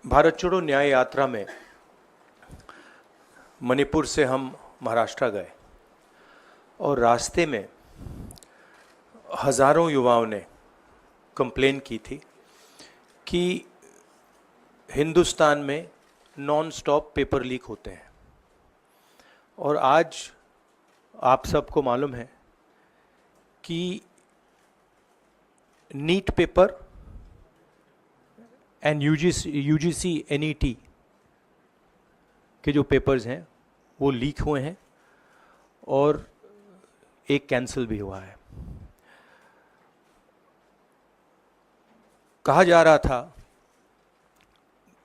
भारत छोड़ो न्याय यात्रा में मणिपुर से हम महाराष्ट्र गए और रास्ते में हज़ारों युवाओं ने कंप्लेन की थी कि हिंदुस्तान में नॉन स्टॉप पेपर लीक होते हैं। और आज आप सबको मालूम है कि NEET paper and UGC NET के जो पेपर्स हैं वो लीक हुए हैं और एक कैंसिल भी हुआ है। कहा जा रहा था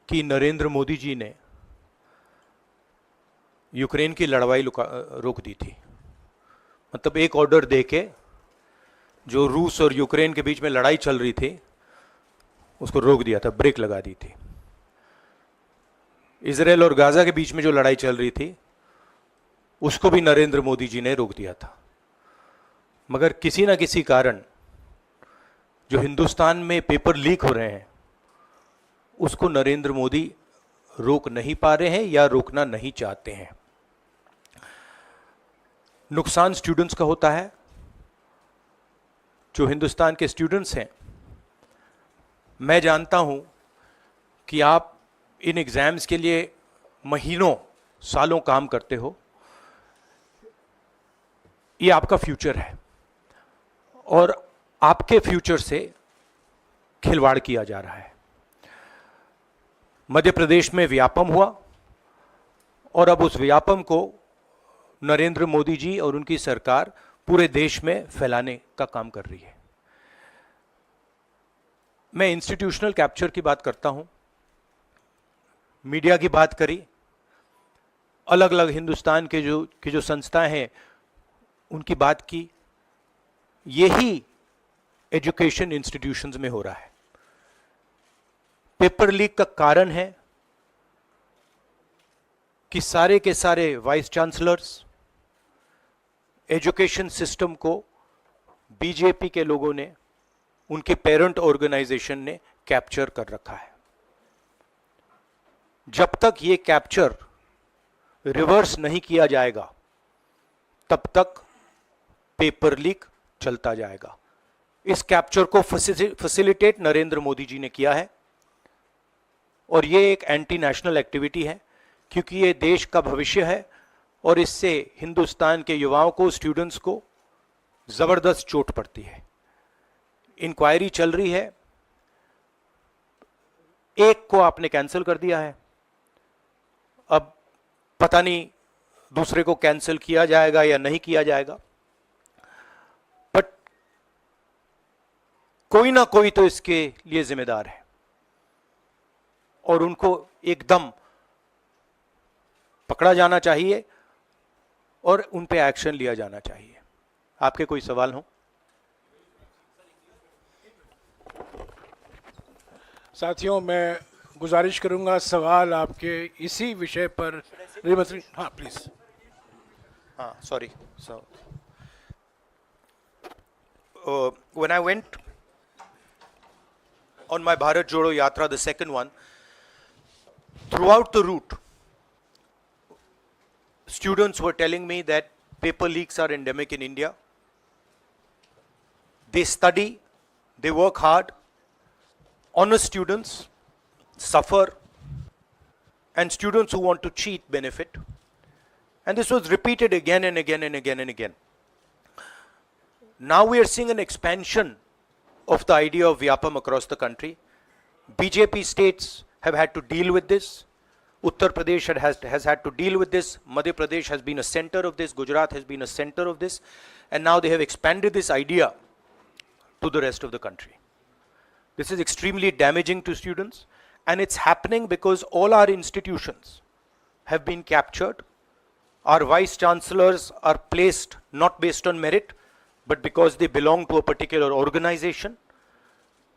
कि नरेंद्र मोदी जी ने यूक्रेन की लड़ाई रोक दी थी। मतलब एक ऑर्डर देके जो रूस और यूक्रेन के बीच में लड़ाई चल रही थी उसको रोक दिया था, ब्रेक लगा दी थी। इजराइल और गाजा के बीच में जो लड़ाई चल रही थी उसको भी नरेंद्र मोदी जी ने रोक दिया था। मगर किसी ना किसी कारण जो हिंदुस्तान में पेपर लीक हो रहे हैं उसको नरेंद्र मोदी रोक नहीं पा रहे हैं या रोकना नहीं चाहते हैं। नुकसान स्टूडेंट्स का होता है। जो हिंदुस्तान के स्टूडेंट्स हैं, मैं जानता हूं कि आप इन एग्जाम्स के लिए महीनों सालों काम करते हो। ये आपका फ्यूचर है और आपके फ्यूचर से खिलवाड़ किया जा रहा है। मध्य प्रदेश में व्यापम हुआ और अब उस व्यापम को नरेंद्र मोदी जी और उनकी सरकार पूरे देश में फैलाने का काम कर रही है। मैं इंस्टीट्यूशनल कैप्चर की बात करता हूं, मीडिया की बात करी, अलग अलग हिंदुस्तान के जो संस्थाएं हैं उनकी बात की। यही एजुकेशन इंस्टीट्यूशंस में हो रहा है। पेपर लीक का कारण है कि सारे के सारे वाइस चांसलर्स, एजुकेशन सिस्टम को बीजेपी के लोगों ने, उनके पेरेंट ऑर्गेनाइजेशन ने कैप्चर कर रखा है। जब तक ये कैप्चर रिवर्स नहीं किया जाएगा तब तक पेपर लीक चलता जाएगा। इस कैप्चर को फैसिलिटेट नरेंद्र मोदी जी ने किया है और ये एक एंटी नेशनल एक्टिविटी है क्योंकि ये देश का भविष्य है और इससे हिंदुस्तान के युवाओं को, स्टूडेंट्स को जबरदस्त चोट पड़ती है। इंक्वायरी चल रही है, एक को आपने कैंसिल कर दिया है, अब पता नहीं दूसरे को कैंसिल किया जाएगा या नहीं किया जाएगा, बट कोई ना कोई तो इसके लिए जिम्मेदार है और उनको एकदम पकड़ा जाना चाहिए और उन पे एक्शन लिया जाना चाहिए। आपके कोई सवाल हो? साथियों, मैं गुजारिश करूंगा सवाल आपके इसी विषय पर। हाँ प्लीज। हाँ, sorry. So, when I went on my Bharat Jodo Yatra, the second one, throughout the route, students were telling me that paper leaks are endemic in India. They study, they work hard, honest students suffer, and students who want to cheat benefit. And this was repeated again and again and again and again. Now we are seeing an expansion of the idea of Vyapam across the country. BJP states have had to deal with this. Uttar Pradesh has had to deal with this. Madhya Pradesh has been a center of this. Gujarat has been a center of this. And now they have expanded this idea to the rest of the country. This is extremely damaging to students, and it's happening because all our institutions have been captured. Our vice chancellors are placed not based on merit, but because they belong to a particular organization.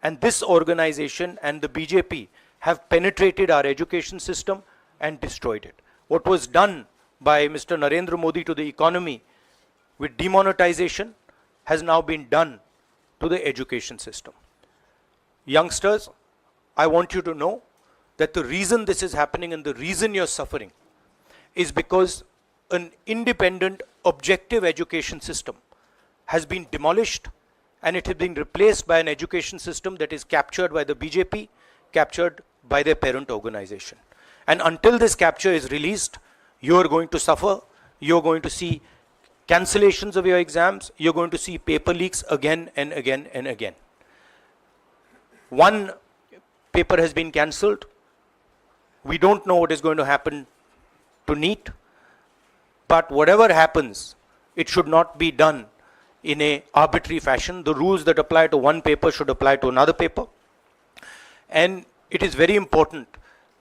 And this organization and the BJP have penetrated our education system and destroyed it. What was done by Mr. Narendra Modi to the economy with demonetization has now been done to the education system. Youngsters, I want you to know that the reason this is happening and the reason you're suffering is because an independent, objective education system has been demolished and it has been replaced by an education system that is captured by the BJP, captured by their parent organization. And until this capture is released, you are going to suffer. You're going to see cancellations of your exams. You're going to see paper leaks again and again and again. One paper has been cancelled. We don't know what is going to happen to NEET. But whatever happens, it should not be done in a arbitrary fashion. The rules that apply to one paper should apply to another paper. And it is very important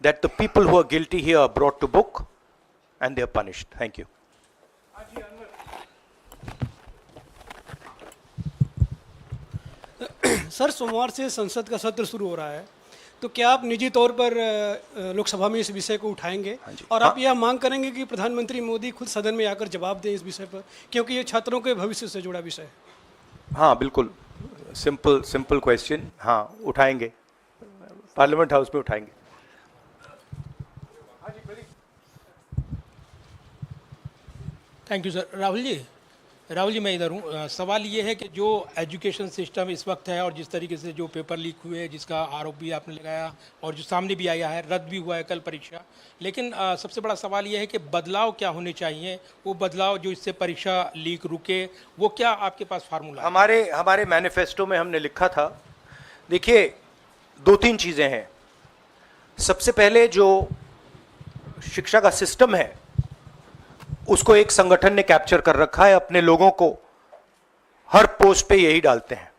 that the people who are guilty here are brought to book and they are punished. Thank you. Sir, सोमवार से संसद का सत्र शुरू हो रहा है, तो क्या आप निजी तौर पर लोकसभा में इस विषय को उठाएंगे और आप यह मांग करेंगे कि प्रधानमंत्री मोदी खुद सदन में आकर जवाब दें इस विषय पर, क्योंकि ये छात्रों के भविष्य से जुड़ा विषय है? हाँ, बिल्कुल, सिंपल क्वेश्चन. हाँ, उठाएंगे, पार्लियामेंट हाउस में उठाएंगे. Thank you sir. Rahul ji मैं इधर हूँ. सवाल ये है कि जो एजुकेशन सिस्टम इस वक्त है और जिस तरीके से जो पेपर लीक हुए, जिसका आरोप भी आपने लगाया और जो सामने भी आया है, रद्द भी हुआ है कल परीक्षा, लेकिन सबसे बड़ा सवाल ये है कि बदलाव क्या होने चाहिए, वो बदलाव जो इससे परीक्षा लीक रुके, वो क्या आपके पास फार्मूला? हमारे मैनिफेस्टो में हमने लिखा था, देखिए 2-3 चीज़ें हैं. सबसे पहले जो शिक्षा का सिस्टम है उसको एक संगठन ने कैप्चर कर रखा है. अपने लोगों को हर पोस्ट पे यही डालते हैं.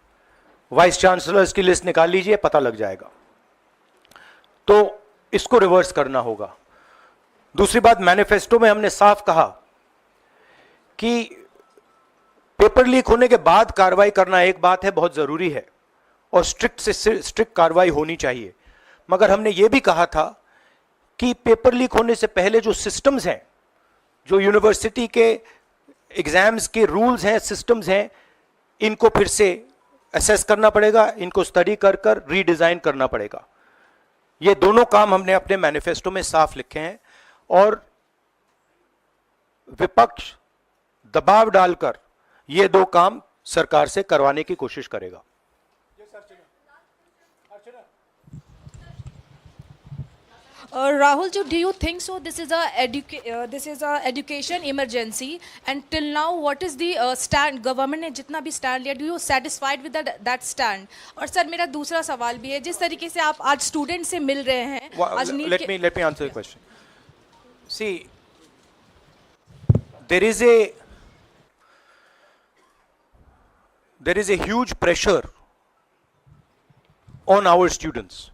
वाइस चांसलर्स की लिस्ट निकाल लीजिए, पता लग जाएगा. तो इसको रिवर्स करना होगा. दूसरी बात, मैनिफेस्टो में हमने साफ कहा कि पेपर लीक होने के बाद कार्रवाई करना एक बात है, बहुत जरूरी है और स्ट्रिक्ट से स्ट्रिक्ट कार्रवाई होनी चाहिए. मगर हमने ये भी कहा था कि पेपर लीक होने से पहले जो सिस्टम्स हैं, जो यूनिवर्सिटी के एग्जाम्स के रूल्स हैं, सिस्टम्स हैं, इनको फिर से असेस करना पड़ेगा, इनको स्टडी कर रीडिजाइन करना पड़ेगा. ये दोनों काम हमने अपने मैनिफेस्टो में साफ लिखे हैं और विपक्ष दबाव डालकर ये 2 काम सरकार से करवाने की कोशिश करेगा. Rahul, do you think so? This is a education emergency, and till now, what is the stand? Government ने जितना भी stand लिया, do you satisfied with that stand? और सर मेरा दूसरा सवाल भी है, जिस तरीके से आप आज स्टूडेंट से मिल रहे हैं, आज let me answer the question. See, there is a huge pressure on our students,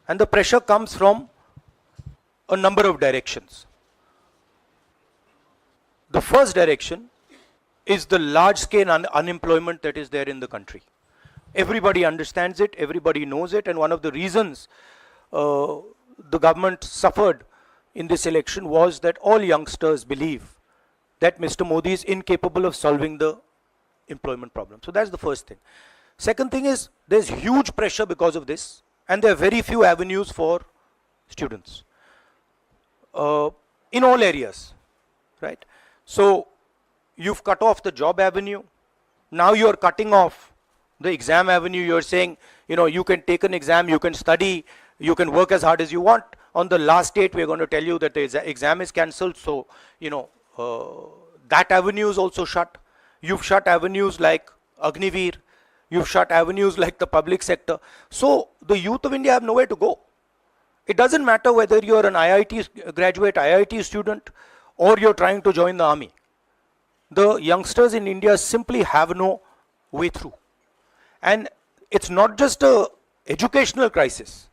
and the pressure comes from a number of directions. The first direction is the large scale unemployment that is there in the country. Everybody understands it, everybody knows it, and one of the reasons the government suffered in this election was that all youngsters believe that Mr. Modi is incapable of solving the employment problem. So that's the first thing. Second thing is there's huge pressure because of this, and there are very few avenues for students. In all areas, right? So you've cut off the job avenue. Now you're cutting off the exam avenue. You're saying, you can take an exam, you can study, you can work as hard as you want. On the last date, we're going to tell you that the exam is cancelled. So, that avenue is also shut. You've shut avenues like Agniveer. You've shut avenues like the public sector. So the youth of India have nowhere to go. It doesn't matter whether you're an IIT graduate, IIT student, or you're trying to join the army. The youngsters in India simply have no way through. And it's not just a educational crisis.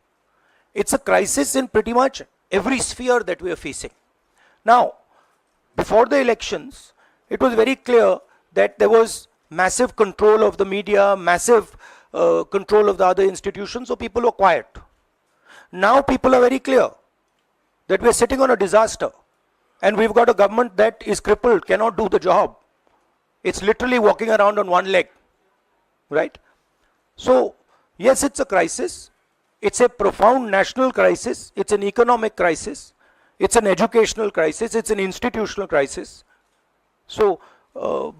It's a crisis in pretty much every sphere that we are facing. Now, before the elections, it was very clear that there was massive control of the media, massive control of the other institutions, so people were quiet. Now people are very clear that we are sitting on a disaster and we've got a government that is crippled, cannot do the job. It's literally walking around on one leg, right? So, yes, it's a crisis. It's a profound national crisis. It's an economic crisis. It's an educational crisis. It's an institutional crisis. So,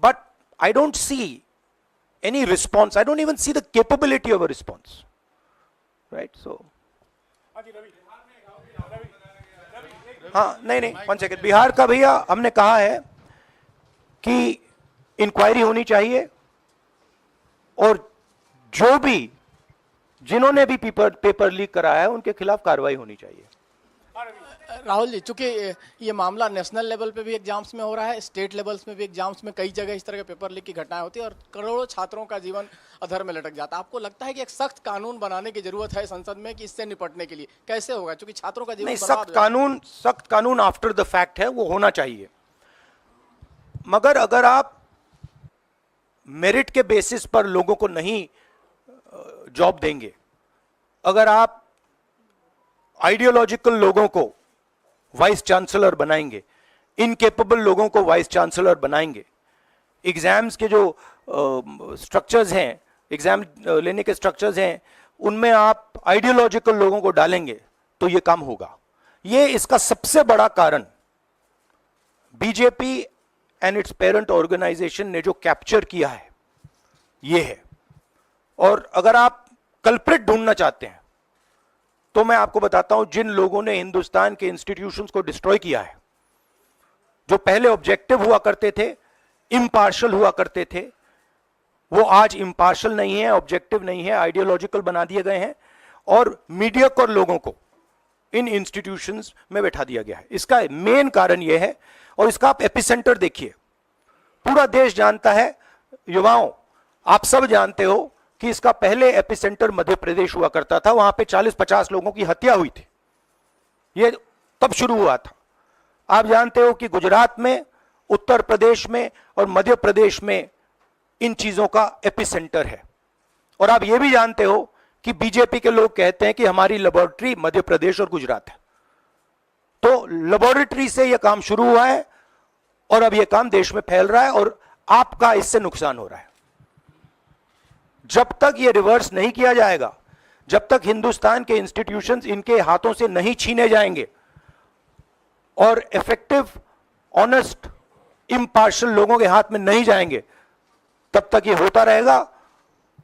but I don't see any response. I don't even see the capability of a response. Right? So. हाँ नहीं 1 second. Bihar का भैया हमने कहा है कि inquiry होनी चाहिए और जो भी जिन्होंने भी पेपर लीक कराया है उनके खिलाफ कार्रवाई होनी चाहिए. राहुल जी, चूंकि ये मामला नेशनल लेवल पे भी एग्जाम्स में हो रहा है, स्टेट लेवल्स में भी एग्जाम्स में कई जगह इस तरह के पेपर लीक की घटनाएं होती है और करोड़ों छात्रों का जीवन अधर में लटक जाता है. आपको लगता है कि एक सख्त कानून बनाने की जरूरत है संसद में कि इससे निपटने के लिए? कैसे होगा, क्योंकि छात्रों का जीवन नहीं, बर्बाद हो जाता है. सख्त कानून आफ्टर द फैक्ट है, वो होना चाहिए. मगर अगर आप मेरिट के बेसिस पर लोगों को नहीं जॉब देंगे, अगर आप आइडियोलॉजिकल लोगों को वाइस चांसलर बनाएंगे, इनकेपेबल लोगों को वाइस चांसलर बनाएंगे, एग्जाम्स के जो स्ट्रक्चर्स हैं, एग्जाम लेने के स्ट्रक्चर्स हैं, उनमें आप आइडियोलॉजिकल लोगों को डालेंगे तो ये काम होगा. ये इसका सबसे बड़ा कारण BJP and its parent organisation ने जो कैप्चर किया है ये है. और अगर आप कल्प्रिट ढूंढना चाहते हैं तो मैं आपको बताता हूं, जिन लोगों ने हिंदुस्तान के इंस्टीट्यूशंस को डिस्ट्रॉय किया है, जो पहले ऑब्जेक्टिव हुआ करते थे, इम्पार्शल हुआ करते थे, वो आज इम्पार्शल नहीं है, ऑब्जेक्टिव नहीं है, आइडियोलॉजिकल बना दिए गए हैं और मीडियोकर लोगों को इन इंस्टीट्यूशंस में बैठा दिया गया है. इसका मेन कारण यह है. और इसका आप एपिसेंटर देखिए, पूरा देश जानता है, युवाओं आप सब जानते हो कि इसका पहले एपिसेंटर मध्य प्रदेश हुआ करता था. वहां पे 40-50 लोगों की हत्या हुई थी. ये तब शुरू हुआ था. आप जानते हो कि गुजरात में, उत्तर प्रदेश में और मध्य प्रदेश में इन चीजों का एपिसेंटर है. और आप ये भी जानते हो कि बीजेपी के लोग कहते हैं कि हमारी लेबोरेटरी मध्य प्रदेश और गुजरात है. तो लेबोरेटरी से यह काम शुरू हुआ है और अब यह काम देश में फैल रहा है और आपका इससे नुकसान हो रहा है. जब तक यह रिवर्स नहीं किया जाएगा, जब तक हिंदुस्तान के इंस्टीट्यूशंस इनके हाथों से नहीं छीने जाएंगे और इफेक्टिव, ऑनेस्ट, इम्पार्शल लोगों के हाथ में नहीं जाएंगे, तब तक यह होता रहेगा.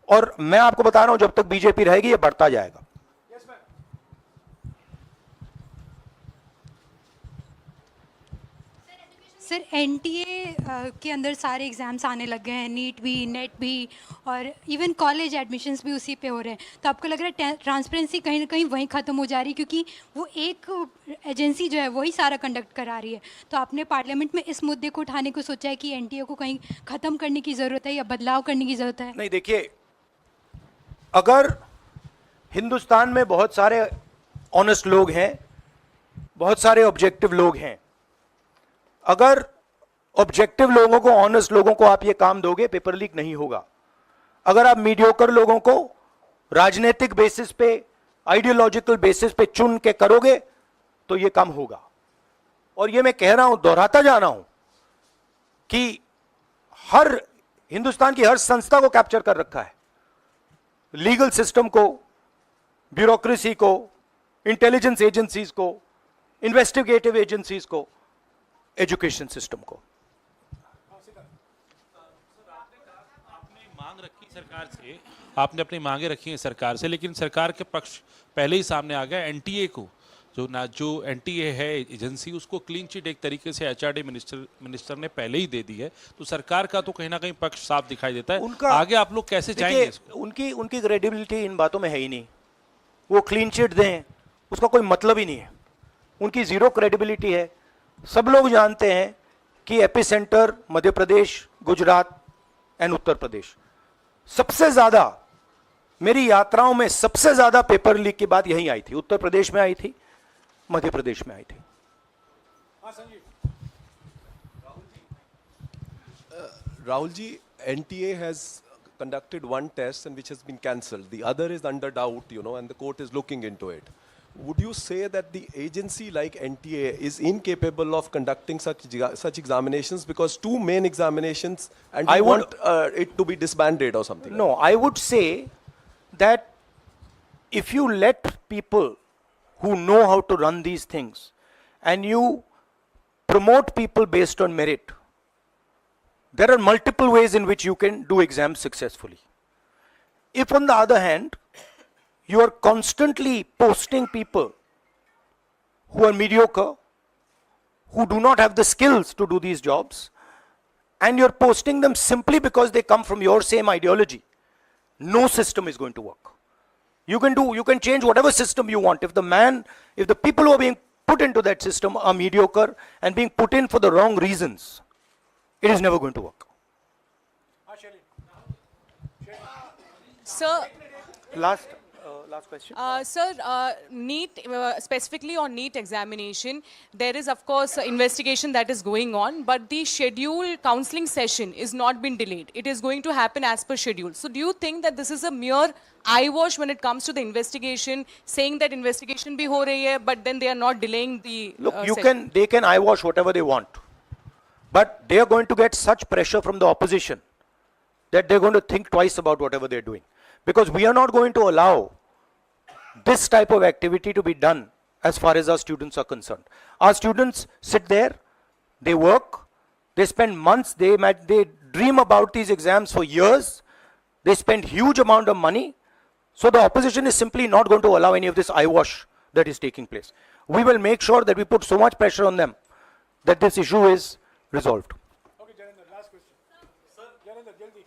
और मैं आपको बता रहा हूं, जब तक बीजेपी रहेगी यह बढ़ता जाएगा. सर, एनटीए के अंदर सारे एग्ज़ाम्स आने लग गए हैं, नीट भी, नेट भी और इवन कॉलेज एडमिशन्स भी उसी पे हो रहे हैं. तो आपको लग रहा है ट्रांसपेरेंसी कहीं ना कहीं वहीं ख़त्म हो जा रही है, क्योंकि वो एक एजेंसी जो है वही सारा कंडक्ट करा रही है. तो आपने पार्लियामेंट में इस मुद्दे को उठाने को सोचा है कि एनटीए को कहीं ख़त्म करने की ज़रूरत है या बदलाव करने की ज़रूरत है? नहीं, देखिए, अगर हिंदुस्तान में बहुत सारे ऑनेस्ट लोग हैं, बहुत सारे ऑब्जेक्टिव लोग हैं, अगर ऑब्जेक्टिव लोगों को, ऑनेस्ट लोगों को आप ये काम दोगे, पेपर लीक नहीं होगा. अगर आप मीडियोकर लोगों को राजनीतिक बेसिस पे, आइडियोलॉजिकल बेसिस पे चुन के करोगे तो ये काम होगा. और ये मैं कह रहा हूं, दोहराता जा रहा हूं कि हर हिंदुस्तान की हर संस्था को कैप्चर कर रखा है. लीगल सिस्टम को, ब्यूरोक्रेसी को, इंटेलिजेंस एजेंसीज को, इन्वेस्टिगेटिव एजेंसीज को, एजुकेशन सिस्टम को. आपने अपनी मांगे रखी हैं सरकार से, लेकिन सरकार के पक्ष पहले ही सामने आ गया. एनटीए को जो एनटीए है एजेंसी, उसको क्लीन चिट एक तरीके से एचआरडी मिनिस्टर ने पहले ही दे दी है. तो सरकार का तो कहीं ना कहीं पक्ष साफ दिखाई देता है. आगे आप लोग कैसे जाएंगे? उनकी क्रेडिबिलिटी इन बातों में है ही नहीं. वो क्लीन चिट दें उसका कोई मतलब ही नहीं है. उनकी जीरो क्रेडिबिलिटी है. सब लोग जानते हैं कि एपिसेंटर मध्य प्रदेश, गुजरात एंड उत्तर प्रदेश. सबसे ज्यादा मेरी यात्राओं में सबसे ज्यादा पेपर लीक की बात यहीं आई थी. उत्तर प्रदेश में आई थी, मध्य प्रदेश में आई थी. Rahul ji, NTA has conducted one test and which has been cancelled. The other is under doubt, and the court is looking into it. Would you say that the agency like NTA is incapable of conducting such examinations, because two main examinations, and you want it to be disbanded or something? No, I would say that if you let people who know how to run these things and you promote people based on merit, there are multiple ways in which you can do exams successfully. If on the other hand, you are constantly posting people who are mediocre, who do not have the skills to do these jobs, and you're posting them simply because they come from your same ideology, no system is going to work. You can change whatever system you want. If the people who are being put into that system are mediocre and being put in for the wrong reasons, it is never going to work. Sir, Last question. Sir, NEET, specifically on NEET examination, there is of course an investigation that is going on, but the scheduled counselling session is not been delayed. It is going to happen as per schedule. So do you think that this is a mere eyewash when it comes to the investigation, saying that investigation bhi ho rahi hai, but then they are not delaying the Look, session? they can eyewash whatever they want, but they are going to get such pressure from the opposition that they're going to think twice about whatever they're doing. Because we are not going to allow this type of activity to be done as far as our students are concerned. Our students sit there, they work, they spend months, they dream about these exams for years, they spend huge amount of money. So the opposition is simply not going to allow any of this eyewash that is taking place. We will make sure that we put so much pressure on them that this issue is resolved. Okay, Janendra, last question. Sir, Janendra, jaldi.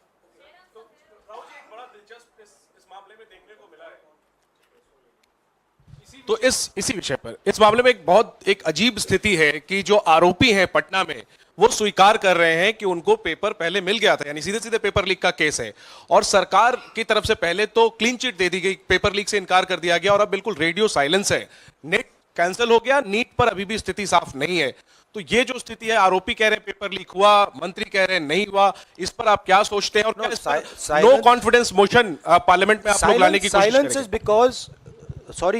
तो इसी विषय पर इस मामले में एक अजीब स्थिति है कि जो आरोपी हैं पटना में वो स्वीकार कर रहे हैं कि उनको पेपर पहले मिल गया था, यानी सीधे सीधे पेपर लीक का केस है और सरकार की तरफ से पहले तो क्लीन चिट दे दी गई, पेपर लीक से इनकार कर दिया गया और अब बिल्कुल रेडियो साइलेंस है। नेट कैंसिल हो गया, नीट पर अभी भी स्थिति साफ नहीं है। तो ये जो स्थिति है, आरोपी कह रहे हैं पेपर लीक हुआ, मंत्री कह रहे हैं नहीं हुआ, इस पर आप क्या सोचते हैं? और नो कॉन्फिडेंस मोशन पार्लियामेंट में आप लोग लाने की कोशिश करेंगे?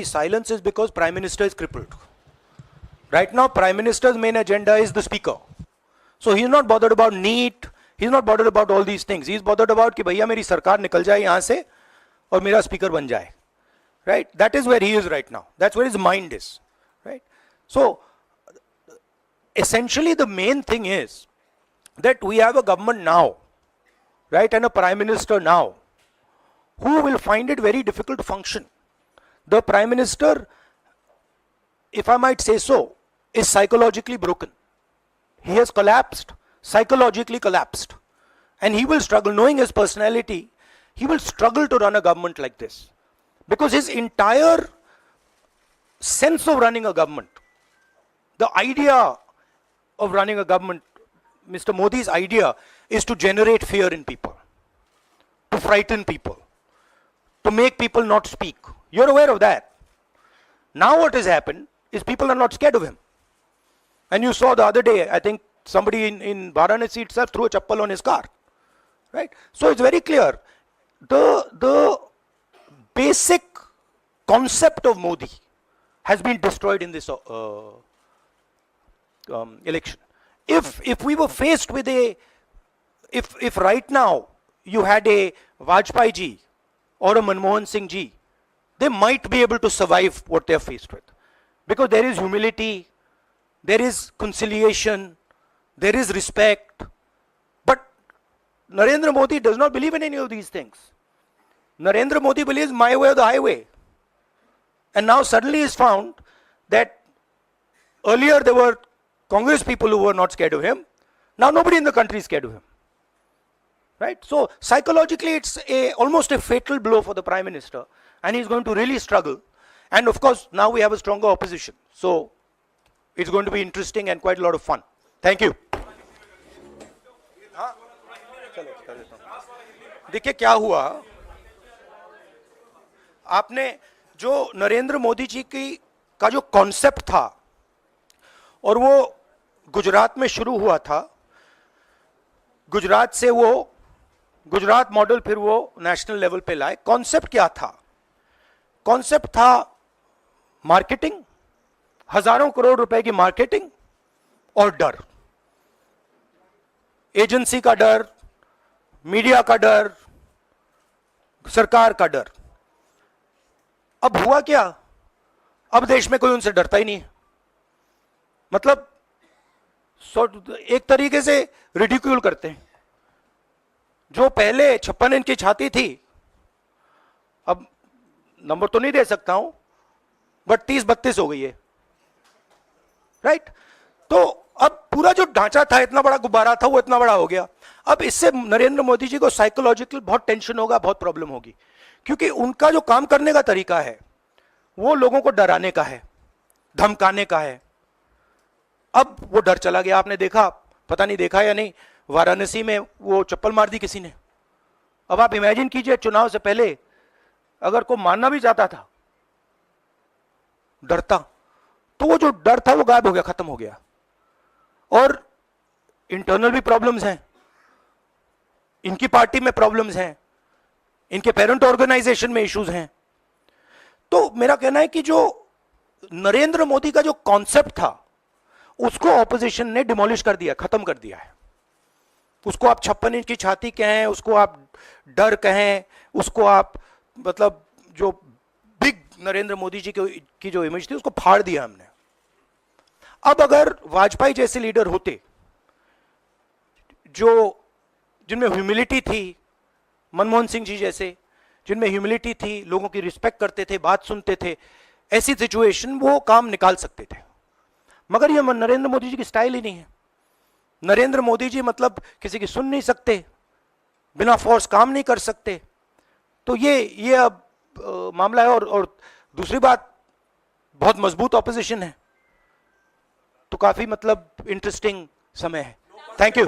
Silence is because Prime Minister is crippled. Right now, Prime Minister's main agenda is the Speaker. So he's not bothered about NEET, he's not bothered about all these things. He's bothered about कि भैया मेरी सरकार निकल जाए यहाँ से और मेरा speaker बन जाए. Right? That is where he is right now. That's where his mind is. Right? So, essentially the main thing is that we have a government now, right, and a Prime Minister now, who will find it very difficult to function. The Prime Minister, if I might say so, is psychologically broken. He has collapsed, psychologically collapsed. And he will struggle, knowing his personality, he will struggle to run a government like this. Because his entire sense of running a government, the idea of running a government, Mr. Modi's idea is to generate fear in people, to frighten people, to make people not speak. You're aware of that. Now what has happened is people are not scared of him. And you saw the other day, I think somebody in Varanasi itself threw a chappal on his car. Right? So it's very clear. The basic concept of Modi has been destroyed in this election. If we were faced with if right now you had a Vajpayee ji or a Manmohan Singh ji, they might be able to survive what they are faced with. Because there is humility, there is conciliation, there is respect. But Narendra Modi does not believe in any of these things. Narendra Modi believes my way or the highway. And now suddenly is found that earlier there were Congress people who were not scared of him. Now nobody in the country is scared of him. Right? So psychologically it's almost a fatal blow for the Prime Minister, and he's going to really struggle. And of course now we have a stronger opposition. So it's going to be interesting and quite a lot of fun. Thank you. देखिए क्या हुआ, आपने जो नरेंद्र मोदी जी का जो concept था और वो गुजरात में शुरू हुआ था, गुजरात से वो गुजरात मॉडल फिर वो नेशनल लेवल पे लाए। कॉन्सेप्ट क्या था? कॉन्सेप्ट था मार्केटिंग, हजारों करोड़ रुपए की मार्केटिंग और डर, एजेंसी का डर, मीडिया का डर, सरकार का डर। अब हुआ क्या, अब देश में कोई उनसे डरता ही नहीं है। मतलब एक तरीके से रिडिक्यूल करते हैं। जो पहले 56 इंच की छाती थी, अब नंबर तो नहीं दे सकता हूं, बट 30-32 हो गई है, राइट? तो अब पूरा जो ढांचा था, इतना बड़ा गुब्बारा था, वो इतना बड़ा हो गया। अब इससे नरेंद्र मोदी जी को साइकोलॉजिकल बहुत टेंशन होगा, बहुत प्रॉब्लम होगी, क्योंकि उनका जो काम करने का तरीका है वो लोगों को डराने का है, धमकाने का है। अब वो डर चला गया। आपने देखा, पता नहीं देखा या नहीं, वाराणसी में वो चप्पल मार दी किसी ने। अब आप इमेजिन कीजिए, चुनाव से पहले अगर कोई मारना भी चाहता था डरता, तो वो जो डर था वो गायब हो गया, खत्म हो गया। और इंटरनल भी प्रॉब्लम्स हैं, इनकी पार्टी में प्रॉब्लम्स हैं, इनके पेरेंट ऑर्गेनाइजेशन में इश्यूज हैं। तो मेरा कहना है कि जो नरेंद्र मोदी का जो कॉन्सेप्ट था उसको ऑपोजिशन ने डिमोलिश कर दिया, खत्म कर दिया है। उसको आप 56 इंच की छाती कहें, उसको आप डर कहें, उसको आप मतलब जो बिग नरेंद्र मोदी जी की जो इमेज थी उसको फाड़ दिया हमने। अब अगर वाजपेयी जैसे लीडर होते जो जिनमें ह्यूमिलिटी थी, मनमोहन सिंह जी जैसे जिनमें ह्यूमिलिटी थी, लोगों की रिस्पेक्ट करते थे, बात सुनते थे, ऐसी सिचुएशन वो काम निकाल सकते थे। मगर ये नरेंद्र मोदी जी की स्टाइल ही नहीं है। नरेंद्र मोदी जी मतलब किसी की सुन नहीं सकते, बिना फोर्स काम नहीं कर सकते। तो ये अब मामला है। और दूसरी बात, बहुत मजबूत ऑपोजिशन है, तो काफी मतलब इंटरेस्टिंग समय है। Thank you.